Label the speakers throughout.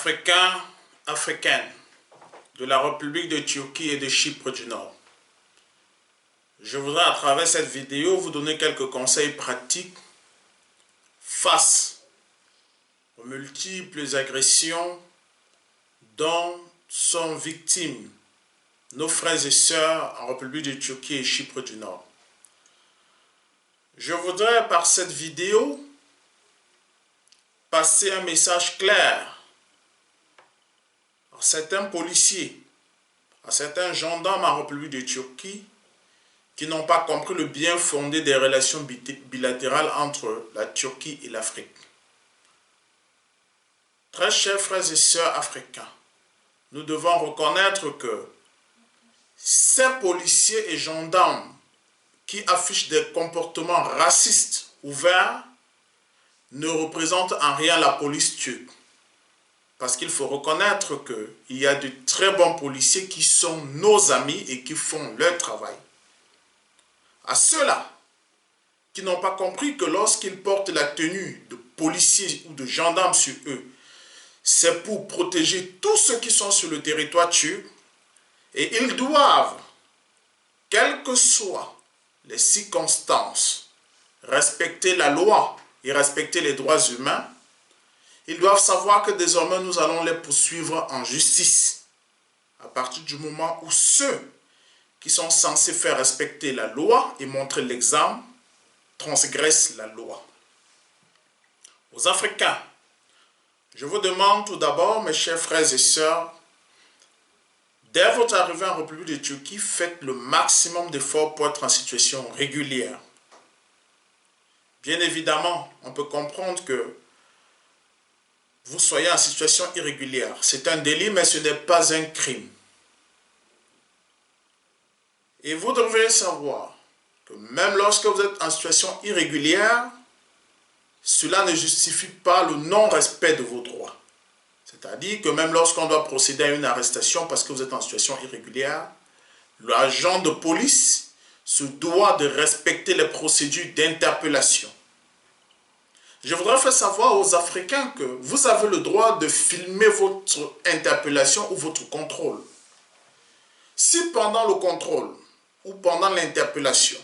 Speaker 1: Africains, Africaines de la République de Turquie et de Chypre du Nord. Je voudrais à travers cette vidéo vous donner quelques conseils pratiques face aux multiples agressions dont sont victimes nos frères et sœurs en République de Turquie et Chypre du Nord. Je voudrais par cette vidéo passer un message clair à certains policiers, à certains gendarmes en République de Turquie qui n'ont pas compris le bien fondé des relations bilatérales entre la Turquie et l'Afrique. Très chers frères et sœurs africains, nous devons reconnaître que ces policiers et gendarmes qui affichent des comportements racistes ouverts ne représentent en rien la police turque. Parce qu'il faut reconnaître qu'il y a de très bons policiers qui sont nos amis et qui font leur travail. À ceux-là qui n'ont pas compris que lorsqu'ils portent la tenue de policiers ou de gendarmes sur eux, c'est pour protéger tous ceux qui sont sur le territoire turc et ils doivent, quelles que soient les circonstances, respecter la loi et respecter les droits humains. Ils doivent savoir que désormais nous allons les poursuivre en justice à partir du moment où ceux qui sont censés faire respecter la loi et montrer l'exemple transgressent la loi. Aux Africains, je vous demande tout d'abord, mes chers frères et sœurs, dès votre arrivée en République de Turquie, faites le maximum d'efforts pour être en situation régulière. Bien évidemment, on peut comprendre que vous soyez en situation irrégulière. C'est un délit, mais ce n'est pas un crime. Et vous devez savoir que même lorsque vous êtes en situation irrégulière, cela ne justifie pas le non-respect de vos droits. C'est-à-dire que même lorsqu'on doit procéder à une arrestation parce que vous êtes en situation irrégulière, l'agent de police se doit de respecter les procédures d'interpellation. Je voudrais faire savoir aux Africains que vous avez le droit de filmer votre interpellation ou votre contrôle. Si pendant le contrôle ou pendant l'interpellation,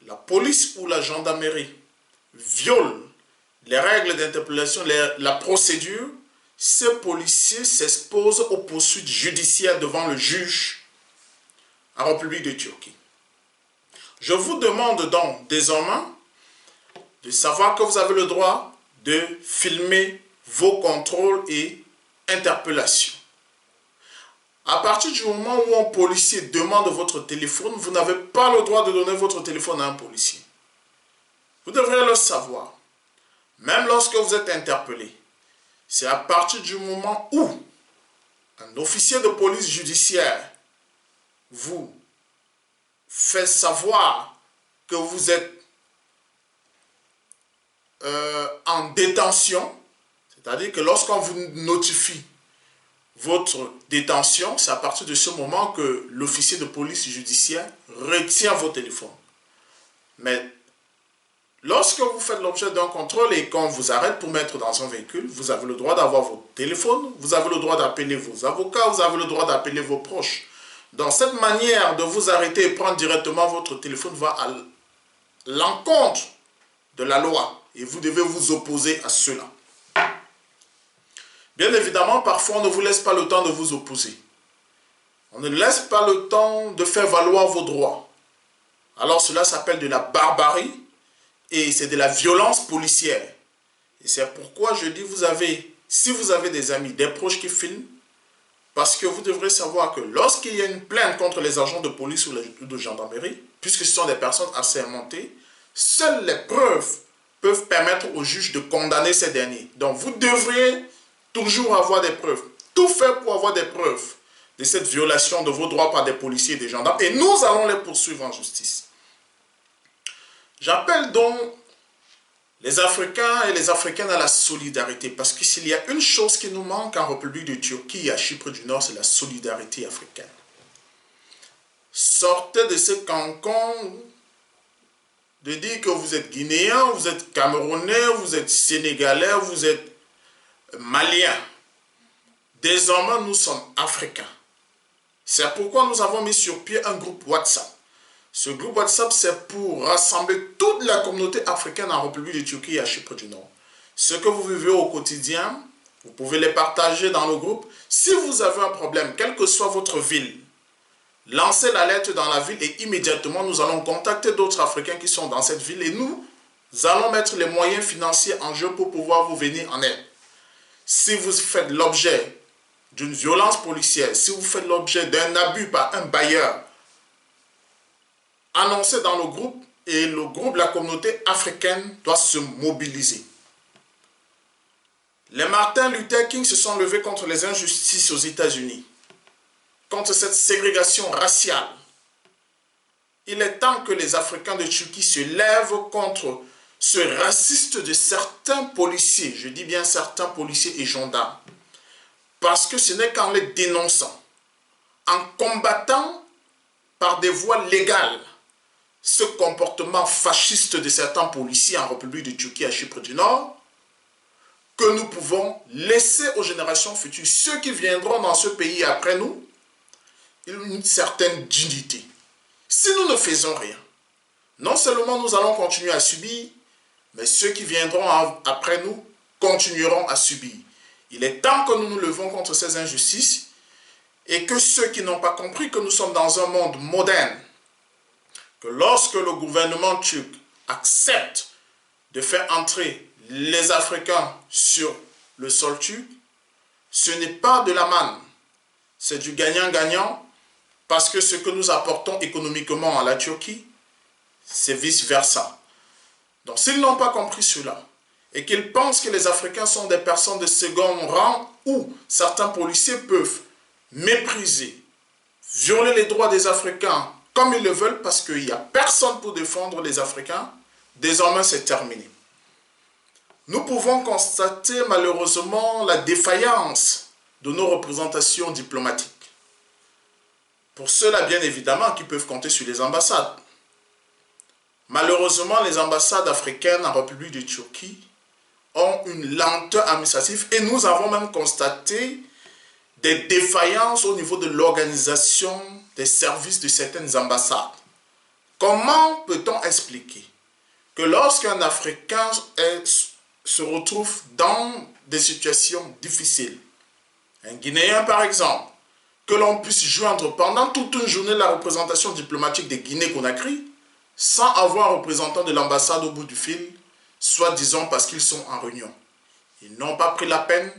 Speaker 1: la police ou la gendarmerie viole les règles d'interpellation, la procédure, ces policiers s'exposent aux poursuites judiciaires devant le juge en République de Turquie. Je vous demande donc désormais de savoir que vous avez le droit de filmer vos contrôles et interpellations. À partir du moment où un policier demande votre téléphone, vous n'avez pas le droit de donner votre téléphone à un policier. Vous devrez le savoir. Même lorsque vous êtes interpellé, c'est à partir du moment où un officier de police judiciaire vous fait savoir que vous êtes en détention, c'est-à-dire que lorsqu'on vous notifie votre détention, c'est à partir de ce moment que l'officier de police judiciaire retient vos téléphones. Mais lorsque vous faites l'objet d'un contrôle et qu'on vous arrête pour mettre dans un véhicule, vous avez le droit d'avoir votre téléphone, vous avez le droit d'appeler vos avocats, vous avez le droit d'appeler vos proches. Donc cette manière de vous arrêter et prendre directement votre téléphone va à l'encontre de la loi. Et vous devez vous opposer à cela. Bien évidemment, parfois, on ne vous laisse pas le temps de vous opposer. On ne laisse pas le temps de faire valoir vos droits. Alors cela s'appelle de la barbarie et c'est de la violence policière. Et c'est pourquoi je dis, si vous avez des amis, des proches qui filment, parce que vous devrez savoir que lorsqu'il y a une plainte contre les agents de police ou de gendarmerie, puisque ce sont des personnes assermentées, seules les preuves peuvent permettre au juge de condamner ces derniers. Donc vous devriez toujours avoir des preuves. Tout faire pour avoir des preuves de cette violation de vos droits par des policiers et des gendarmes. Et nous allons les poursuivre en justice. J'appelle donc les Africains et les Africaines à la solidarité. Parce que s'il y a une chose qui nous manque en République de Turquie et à Chypre du Nord, c'est la solidarité africaine. Sortez de ce cancon de dire que vous êtes Guinéen, vous êtes Camerounais, vous êtes Sénégalais, vous êtes Malien. Désormais, nous sommes africains. C'est pourquoi nous avons mis sur pied un groupe WhatsApp. Ce groupe WhatsApp, c'est pour rassembler toute la communauté africaine en République de Turquie et à Chypre du Nord. Ce que vous vivez au quotidien, vous pouvez les partager dans le groupe. Si vous avez un problème, quelle que soit votre ville, lancez l'alerte dans la ville et immédiatement, nous allons contacter d'autres Africains qui sont dans cette ville et nous allons mettre les moyens financiers en jeu pour pouvoir vous venir en aide. Si vous faites l'objet d'une violence policière, si vous faites l'objet d'un abus par un bailleur, annoncez dans le groupe et le groupe, la communauté africaine doit se mobiliser. Les Martin Luther King se sont levés contre les injustices aux États-Unis, contre cette ségrégation raciale. Il est temps que les Africains de Turquie se lèvent contre ce raciste de certains policiers, je dis bien certains policiers et gendarmes, parce que ce n'est qu'en les dénonçant, en combattant par des voies légales ce comportement fasciste de certains policiers en République de Turquie à Chypre du Nord, que nous pouvons laisser aux générations futures, ceux qui viendront dans ce pays après nous, une certaine dignité. Si nous ne faisons rien, non seulement nous allons continuer à subir, mais ceux qui viendront après nous continueront à subir. Il est temps que nous nous levons contre ces injustices et que ceux qui n'ont pas compris que nous sommes dans un monde moderne, que lorsque le gouvernement turc accepte de faire entrer les Africains sur le sol turc, ce n'est pas de la manne, c'est du gagnant-gagnant parce que ce que nous apportons économiquement à la Turquie, c'est vice-versa. Donc s'ils n'ont pas compris cela et qu'ils pensent que les Africains sont des personnes de second rang où certains policiers peuvent mépriser, violer les droits des Africains comme ils le veulent parce qu'il n'y a personne pour défendre les Africains, désormais c'est terminé. Nous pouvons constater malheureusement la défaillance de nos représentations diplomatiques. Pour ceux-là, bien évidemment, qui peuvent compter sur les ambassades. Malheureusement, les ambassades africaines en République de Turquie ont une lenteur administrative et nous avons même constaté des défaillances au niveau de l'organisation des services de certaines ambassades. Comment peut-on expliquer que lorsqu'un Africain se retrouve dans des situations difficiles, un Guinéen par exemple, que l'on puisse joindre pendant toute une journée la représentation diplomatique de Guinée-Conakry sans avoir un représentant de l'ambassade au bout du fil, soit disant parce qu'ils sont en réunion. Ils n'ont pas pris la peine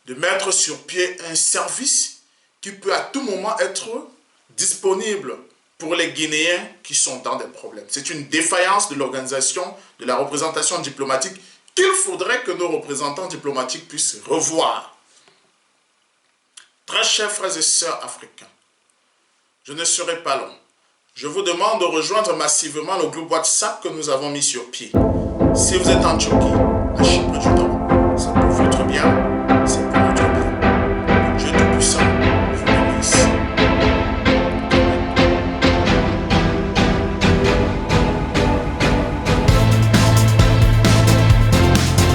Speaker 1: de mettre sur pied un service qui peut à tout moment être disponible pour les Guinéens qui sont dans des problèmes. C'est une défaillance de l'organisation de la représentation diplomatique qu'il faudrait que nos représentants diplomatiques puissent revoir. Très chers frères et sœurs africains, je ne serai pas long. Je vous demande de rejoindre massivement le groupe WhatsApp que nous avons mis sur pied. Si vous êtes en Turquie, à Chypre du Nord,